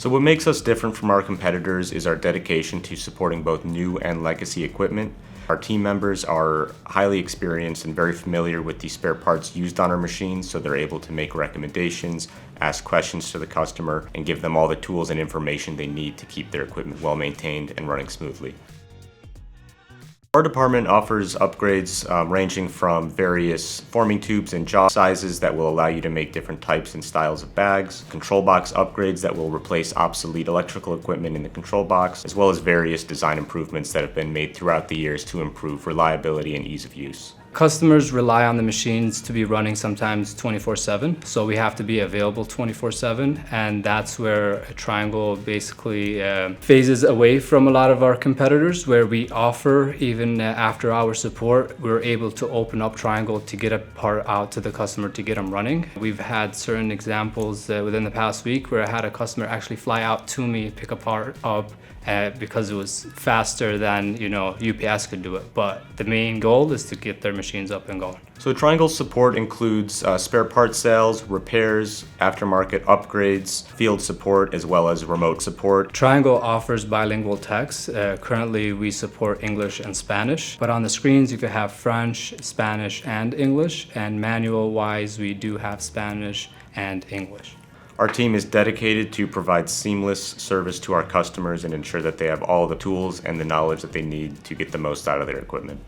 So what makes us different from our competitors is our dedication to supporting both new and legacy equipment. Our team members are highly experienced and very familiar with the spare parts used on our machines, so they're able to make recommendations, ask questions to the customer, and give them all the tools and information they need to keep their equipment well maintained and running smoothly. Our department offers upgrades ranging from various forming tubes and jaw sizes that will allow you to make different types and styles of bags, control box upgrades that will replace obsolete electrical equipment in the control box, as well as various design improvements that have been made throughout the years to improve reliability and ease of use. Customers rely on the machines to be running sometimes 24/7, so we have to be available 24/7, and that's where Triangle basically phases away from a lot of our competitors, where we offer even after-hour support. We're able to open up Triangle to get a part out to the customer to get them running. We've had certain examples within the past week where I had a customer actually fly out to me, pick a part up, because it was faster than UPS could do it. But the main goal is to get their machines up and going. So Triangle's support includes spare parts sales, repairs, aftermarket upgrades, field support, as well as remote support. Triangle offers bilingual text. Currently we support English and Spanish, but on the screens you can have French, Spanish, and English, and manual-wise we do have Spanish and English. Our team is dedicated to provide seamless service to our customers and ensure that they have all the tools and the knowledge that they need to get the most out of their equipment.